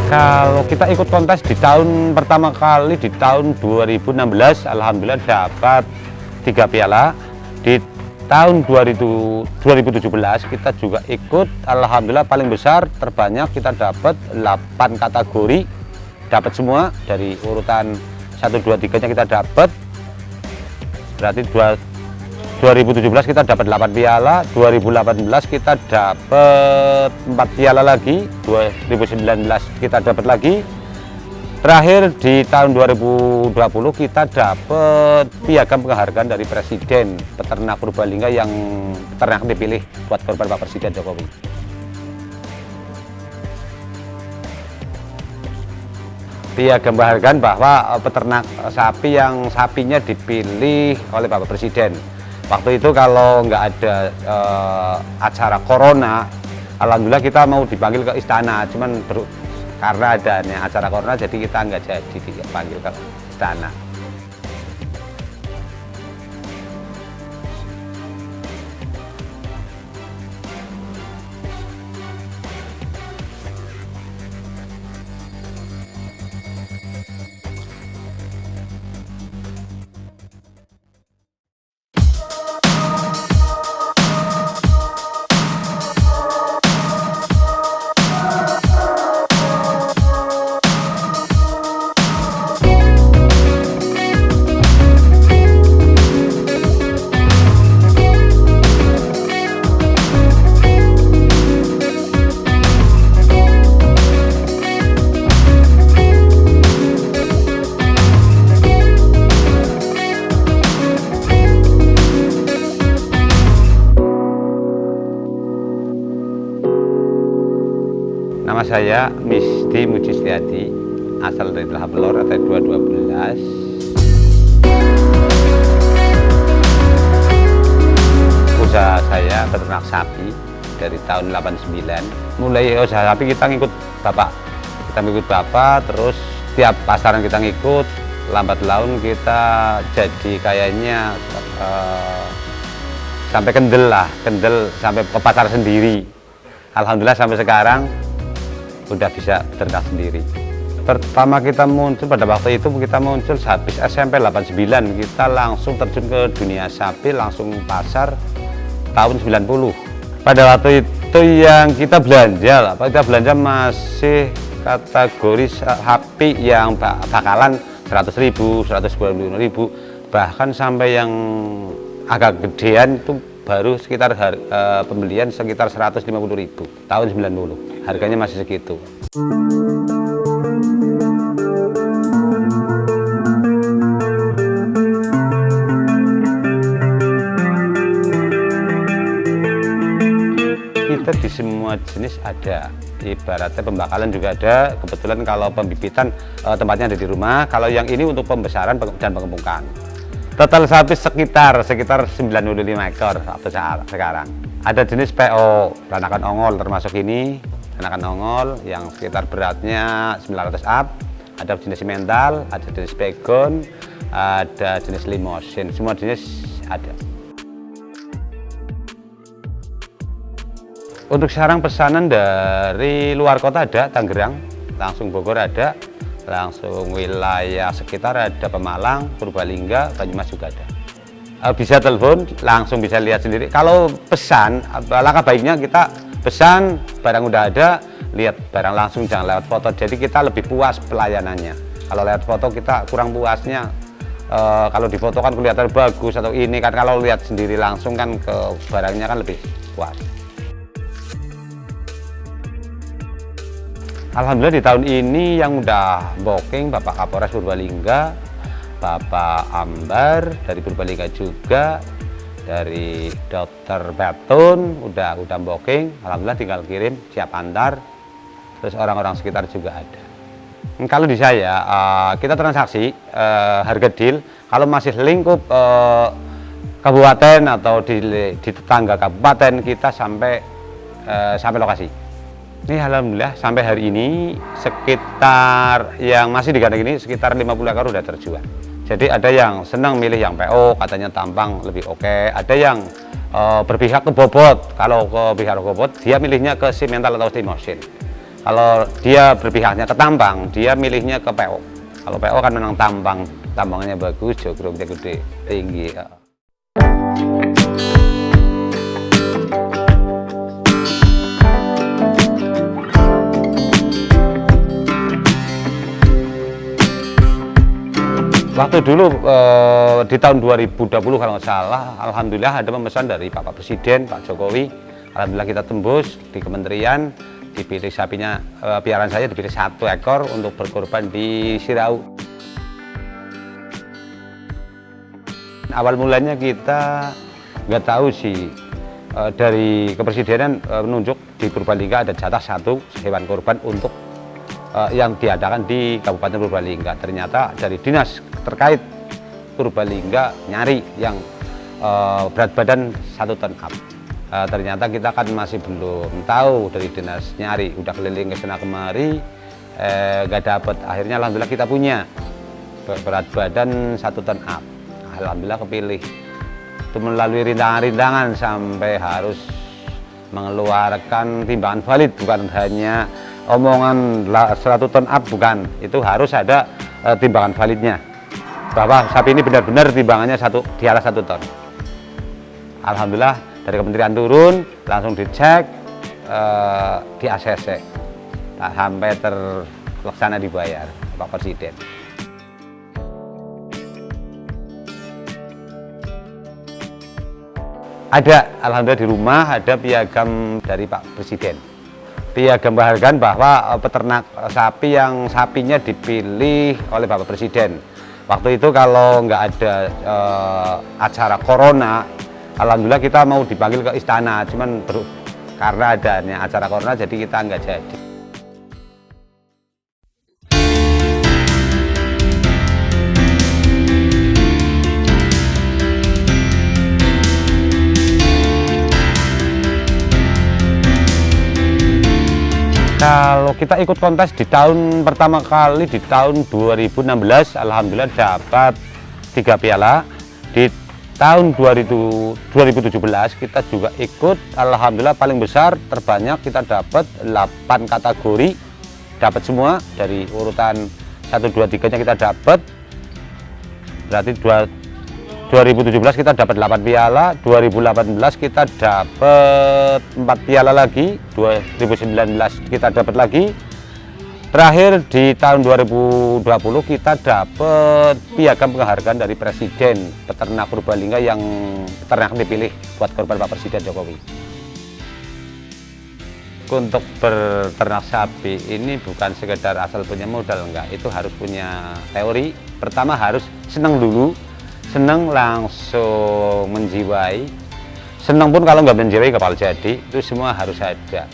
Kalau kita ikut kontes di tahun pertama kali di tahun 2016, alhamdulillah dapat 3 piala. Di tahun 2017 kita juga ikut, alhamdulillah paling besar terbanyak kita dapat 8 kategori, dapat semua dari urutan 1, 2, 3-nya kita dapat. Berarti 2017 kita dapat 8 piala, 2018 kita dapat 4 piala lagi, 2019 kita dapat lagi. Terakhir di tahun 2020 kita dapat piagam penghargaan dari Presiden Peternak Purbalingga yang peternak dipilih buat korban Pak Presiden Jokowi. Piagam penghargaan bahwa peternak sapi yang sapinya dipilih oleh Bapak Presiden. Waktu itu kalau nggak ada acara corona, alhamdulillah kita mau dipanggil ke istana, cuman karena adanya acara corona jadi kita nggak jadi dipanggil ke istana. Nama saya Misdi Mujistiadi, asal dari Teluk Belor, RT 212. Usaha saya beternak sapi dari tahun 89. Mulai usaha sapi kita ngikut bapak. Terus tiap pasaran kita ngikut, lambat laun kita jadi kayaknya sampai kendel sampai ke pasar sendiri. Alhamdulillah sampai sekarang udah bisa beternak sendiri. Pertama kita muncul pada waktu itu kita muncul habis SMP 89, kita langsung terjun ke dunia sapi, langsung pasar tahun 90. Pada waktu itu yang kita belanja masih kategori sapi yang bakalan 100.000, 125.000, bahkan sampai yang agak gedean itu baru sekitar pembelian sekitar 150.000 tahun 90. Harganya masih segitu. Kita di semua jenis ada, ibaratnya pembakalan juga ada. Kebetulan kalau pembibitan tempatnya ada di rumah. Kalau yang ini untuk pembesaran dan pengempungan. Total sapi sekitar 95 ekor atau sekarang. Ada jenis PO, peranakan ongol termasuk ini. Peranakan ongol yang sekitar beratnya 900 up. Ada jenis mental, ada jenis pegon, ada jenis limosin. Semua jenis ada. Untuk sarang pesanan dari luar kota ada, Tangerang, langsung Bogor ada, langsung wilayah sekitar ada Pemalang, Purbalingga, Banyumas juga ada. Bisa telepon, langsung bisa lihat sendiri. Kalau pesan, langkah baiknya kita pesan, barang udah ada, lihat barang langsung, jangan lewat foto. Jadi kita lebih puas pelayanannya. Kalau lewat foto kita kurang puasnya. Kalau di foto kan kelihatan bagus atau ini kan, kalau lihat sendiri langsung kan ke barangnya kan lebih puas. Alhamdulillah di tahun ini yang udah booking Bapak Kapolres Purbalingga, Bapak Ambar dari Purbalingga juga, dari Dokter Betun udah booking. Alhamdulillah tinggal kirim, siap antar. Terus orang-orang sekitar juga ada. Kalau di saya kita transaksi harga deal. Kalau masih lingkup kabupaten atau di tetangga kabupaten kita sampai lokasi. Ini alhamdulillah sampai hari ini sekitar yang masih di kandang ini sekitar 50 ekor udah terjual. Jadi ada yang senang milih yang PO, katanya tampang lebih oke. Ada yang berpihak ke bobot. Kalau ke pihak ke bobot dia milihnya ke si mental atau si motion. Kalau dia berpihaknya ke tambang, dia milihnya ke PO. Kalau PO kan memang tambangnya bagus, jogrongnya gede, tinggi. Waktu dulu di tahun 2020 kalau nggak salah, alhamdulillah ada pemesan dari Bapak Presiden, Pak Jokowi. Alhamdulillah kita tembus di kementerian, dipilih sapinya, piaraan saya dipilih 1 ekor untuk berkorban di Sirau. Awal mulanya kita nggak tahu sih, dari kepresidenan menunjuk di Purbalingga ada jatah 1 hewan korban untuk yang diadakan di Kabupaten Purbalingga. Ternyata dari dinas terkait Purbalingga nyari yang berat badan 1 ton up. Ternyata kita kan masih belum tahu, dari dinas nyari, udah keliling ke sana kemari, nggak dapet. Akhirnya alhamdulillah kita punya berat badan 1 ton up. Alhamdulillah kepilih. Itu melalui rintangan-rintangan sampai harus mengeluarkan timbangan valid, bukan hanya omongan 100 ton up, bukan. Itu harus ada timbangan validnya, bahwa sapi ini benar-benar timbangannya di atas 1 ton. Alhamdulillah dari kementerian turun, langsung dicek, di ACC, sampai terlaksana dibayar Pak Presiden. Ada, alhamdulillah di rumah ada piagam dari Pak Presiden. Piagam penghargaan bahwa peternak sapi yang sapinya dipilih oleh Bapak Presiden. Waktu itu kalau nggak ada acara corona, alhamdulillah kita mau dipanggil ke istana, cuman karena adanya acara corona jadi kita nggak jadi. Kalau kita ikut kontes di tahun pertama kali di tahun 2016, alhamdulillah dapat 3 piala. Di tahun 2017 kita juga ikut, alhamdulillah paling besar, terbanyak kita dapat 8 kategori, dapat semua dari urutan 1, 2, 3-nya kita dapat. Berarti 2017 kita dapat 8 piala, 2018 kita dapat 4 piala lagi, 2019 kita dapat lagi. Terakhir di tahun 2020 kita dapat piagam penghargaan dari Presiden peternak Purbalingga yang peternak dipilih buat korban Pak Presiden Jokowi. Untuk berternak sapi ini bukan sekedar asal punya modal, enggak, itu harus punya teori. Pertama harus senang dulu, senang langsung menjiwai. Senang pun kalau nggak menjiwai kapal jadi, itu semua harus ada.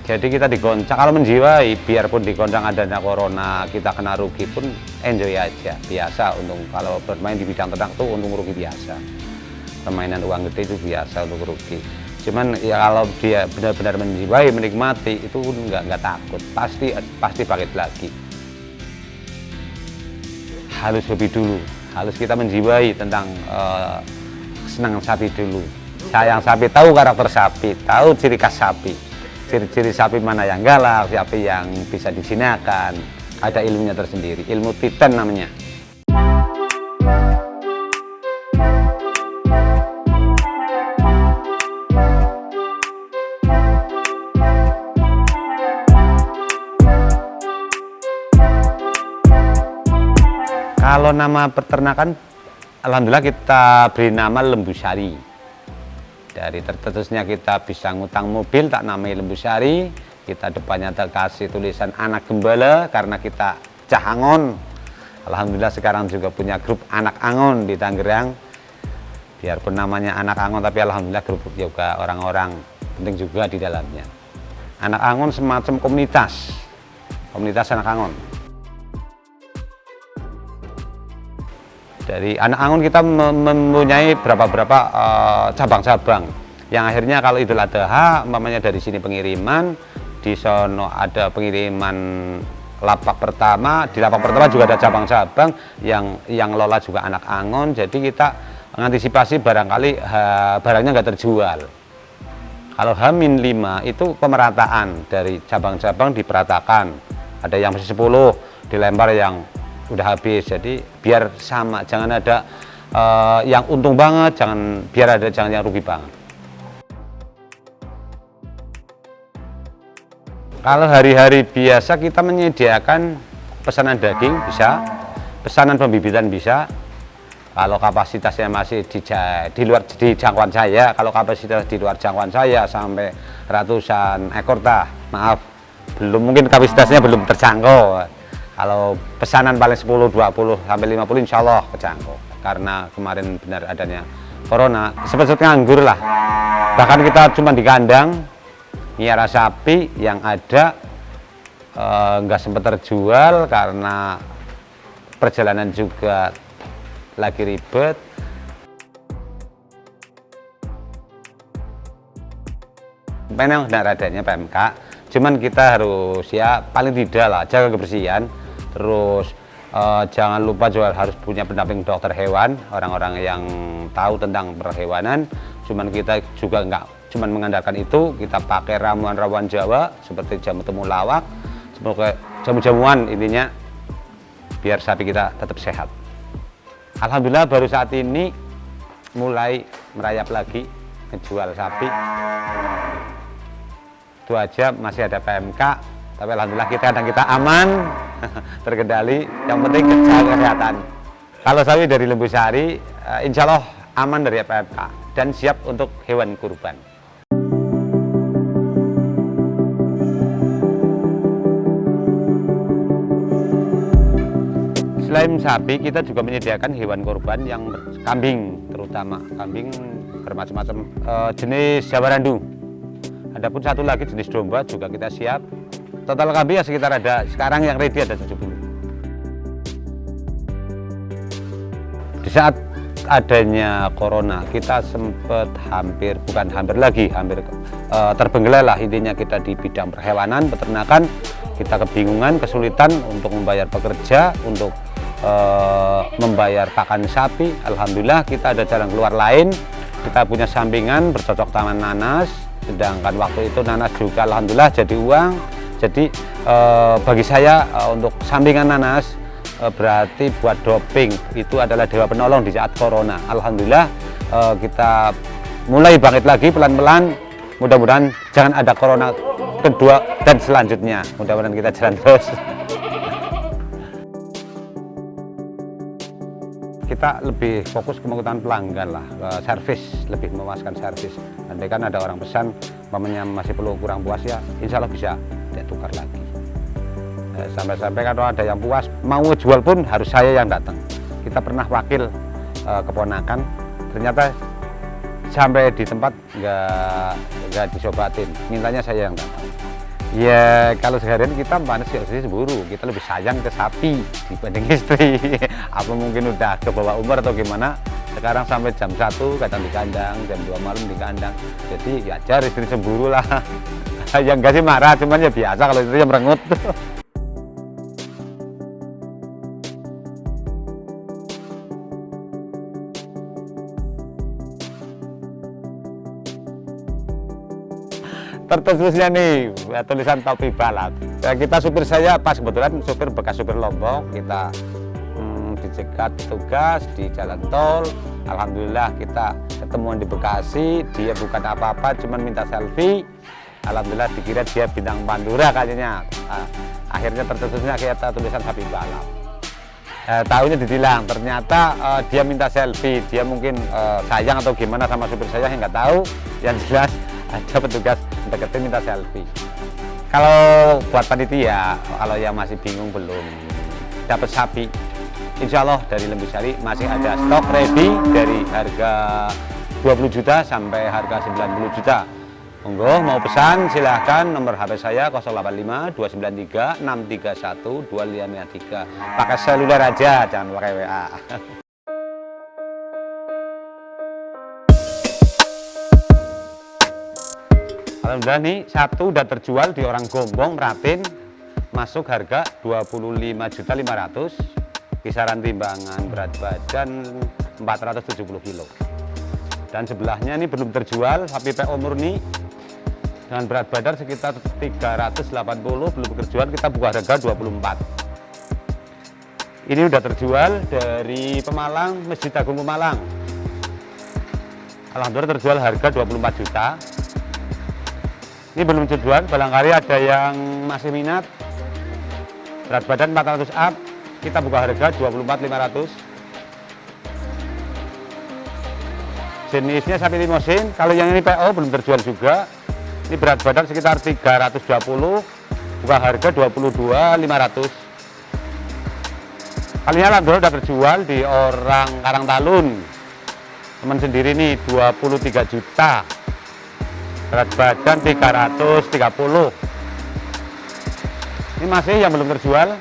Jadi kita digoncang, kalau menjiwai, biarpun digoncang adanya corona, kita kena rugi pun enjoy aja, biasa. Untuk kalau bermain di bidang ternak itu untung rugi biasa. Permainan uang gede itu biasa untuk rugi. Cuman ya kalau dia benar-benar menjiwai, menikmati, itu nggak takut, pasti bangkit lagi. Harus hobi dulu, harus kita menjiwai tentang senang sapi dulu, sayang sapi, tahu karakter sapi, tahu ciri khas sapi, ciri-ciri sapi mana yang galak, sapi yang bisa dijinakan, ada ilmunya tersendiri, ilmu Titan namanya. Kalau nama peternakan, alhamdulillah kita beri nama Lembu Sari. Dari tercetusnya kita bisa ngutang mobil, tak namai Lembu Sari. Kita depannya terkasih tulisan anak gembala karena kita cah angon. Alhamdulillah sekarang juga punya grup anak angon di Tangerang. Biarpun namanya anak angon, tapi alhamdulillah grup juga orang-orang penting juga di dalamnya. Anak angon semacam komunitas anak angon. Dari anak angon kita mempunyai berapa cabang-cabang yang akhirnya kalau Idul Adha umpamanya dari sini pengiriman, di sono ada pengiriman lapak pertama, di lapak pertama juga ada cabang-cabang yang lola juga anak angon. Jadi kita mengantisipasi barangkali barangnya nggak terjual. Kalau H-5 itu pemerataan, dari cabang-cabang diperatakan. Ada yang masih 10 dilempar yang udah habis, jadi biar sama, jangan ada yang untung banget, jangan yang rugi banget. Kalau hari-hari biasa kita menyediakan pesanan daging bisa, pesanan pembibitan bisa. Kalau kapasitasnya masih di luar jangkauan saya, kalau kapasitas di luar jangkauan saya sampai ratusan ekor maaf, mungkin kapasitasnya belum terjangkau. Kalau pesanan paling 10, 20 sampai 50 insya Allah kejangkau. Karena kemarin benar adanya corona, seperti nganggur lah. Bahkan kita cuma di kandang miara sapi yang ada nggak sempat terjual karena perjalanan juga lagi ribet. Memang benar adanya PMK, cuman kita harus ya paling tidak lah jaga kebersihan, terus jangan lupa juga harus punya pendamping dokter hewan, orang-orang yang tahu tentang perhewanan. Cuman kita juga nggak cuman mengandalkan itu, kita pakai ramuan-ramuan Jawa seperti jamu temulawak, seperti jamu-jamuan, intinya biar sapi kita tetap sehat. Alhamdulillah baru saat ini mulai merayap lagi ngejual sapi. Itu aja masih ada PMK, tapi alhamdulillah kita aman, terkendali. Yang penting jaga kesehatan. Kalau sapi dari Lembu Sari, insya Allah aman dari PMK dan siap untuk hewan kurban. Selain sapi, kita juga menyediakan hewan kurban yang kambing, terutama kambing bermacam-macam jenis Jawa Randu. Adapun satu lagi jenis domba juga kita siap. Total kambing ya sekitar ada, sekarang yang ready ada 70. Di saat adanya corona, kita sempat hampir terbenggelai lah, intinya kita di bidang perhewanan, peternakan. Kita kebingungan, kesulitan untuk membayar pekerja, untuk membayar pakan sapi. Alhamdulillah kita ada jalan keluar lain. Kita punya sampingan bercocok tanam nanas, sedangkan waktu itu nanas juga alhamdulillah jadi uang. Jadi bagi saya untuk sampingan nanas berarti buat doping itu adalah dewa penolong di saat corona. Alhamdulillah kita mulai bangkit lagi pelan-pelan. Mudah-mudahan jangan ada corona kedua dan selanjutnya. Mudah-mudahan kita jalan terus. Kita lebih fokus ke pengetahuan pelanggan lah, ke servis, lebih memuaskan servis. Andai kan ada orang pesan, mamanya masih perlu kurang puas ya, insya Allah bisa tidak tukar lagi. Sampai-sampai kalau ada yang puas, mau jual pun harus saya yang datang. Kita pernah wakil keponakan, ternyata sampai di tempat nggak disobatin, mintanya saya yang datang. Ya kalau seharian kita panas ya semburu, kita lebih sayang ke sapi dibanding istri. Apa mungkin udah ke bawah umur atau gimana, sekarang sampai jam 1 kadang di kandang, jam 2 malam di kandang. Jadi ya jar istri semburu lah. Yang enggak sih marah, cuman ya biasa kalau istri yang merengut. Tertulisnya nih tulisan topi balap. Ya, kita supir saya pas kebetulan supir bekas supir Lombok, kita dicegat petugas di jalan tol. Alhamdulillah kita ketemuan di Bekasi, dia bukan apa-apa, cuman minta selfie. Alhamdulillah dikira dia bintang Pandura kayaknya. Akhirnya tertulisnya kita tulisan sapi balap. Tahunya ditilang, ternyata dia minta selfie, dia mungkin sayang atau gimana sama supir saya nggak tahu. Yang jelas ada petugas deketin minta selfie. Kalau buat panitia, kalau yang masih bingung belum dapat sapi, insya Allah dari Lembu Sari masih ada stok ready dari harga 20 juta sampai harga 90 juta. Monggo mau pesan silahkan, nomor HP saya 085 293 631 2553. Pakai seluler aja, jangan pakai WA. Alhamdulillah nih satu udah terjual di orang Gombong Merapen, masuk harga 25.500.000, kisaran timbangan berat badan 470 kilo. Dan sebelahnya ini belum terjual sapi PO murni dengan berat badan sekitar 380, belum bekerjaan kita buka harga 24. Ini udah terjual dari Pemalang, Masjid Agung Pemalang. Alhamdulillah terjual harga 24 juta. Ini belum terjual, barangkali ada yang masih minat. Berat badan 400 up, kita buka harga 24.500. Jenisnya sapi limosin. Kalau yang ini PO belum terjual juga. Ini berat badan sekitar 320, buka harga 22.500. Kalinya alhamdulillah udah terjual di orang Karangtalun. Teman sendiri nih 23 juta. Berat badan 330. Ini masih yang belum terjual.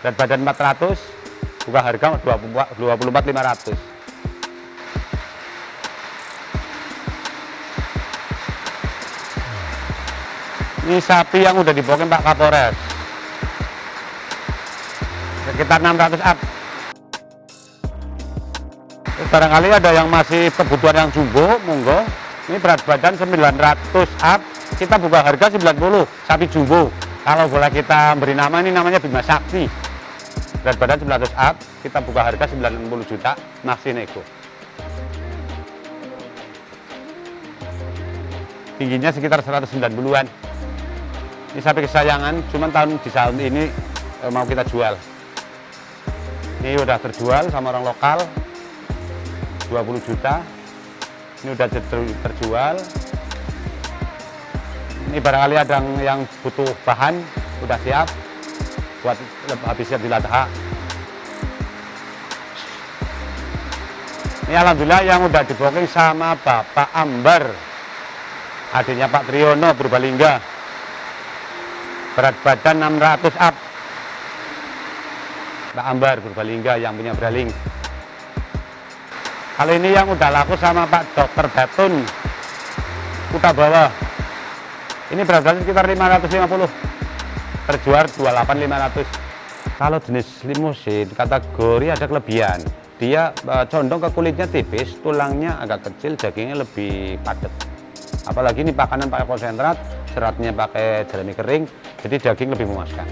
Berat badan 400, buka harga 24.500. Ini sapi yang udah dibokin Pak Kapolres. Sekitar 600 up. Barangkali ada yang masih kebutuhan yang jumbo, monggo. Ini berat badan 900 up, kita buka harga 90, sapi jumbo. Kalau boleh kita beri nama, ini namanya Bima Sakti. Berat badan 900 up, kita buka harga 90 juta, masih nego. Tingginya sekitar 190-an. Ini sapi kesayangan, cuman di tahun ini mau kita jual. Ini udah terjual sama orang lokal, 20 juta. Ini udah terjual. Ini barangkali ada yang butuh bahan, udah siap buat habis siap dilatah. Ini alhamdulillah yang udah diboking sama Bapak Ambar, adiknya Pak Triyono Purbalingga. Berat badan 600 up. Pak Ambar Purbalingga yang punya Braling. Kali ini yang udah laku sama Pak Dokter Batun Kuta Bawah. Ini berat badan sekitar 550. Terjual 28.500. Kalau jenis limosin kategori ada kelebihan. Dia condong ke kulitnya tipis, tulangnya agak kecil, dagingnya lebih padat. Apalagi ini pakanan pakai konsentrat, seratnya pakai jerami kering, jadi daging lebih memuaskan.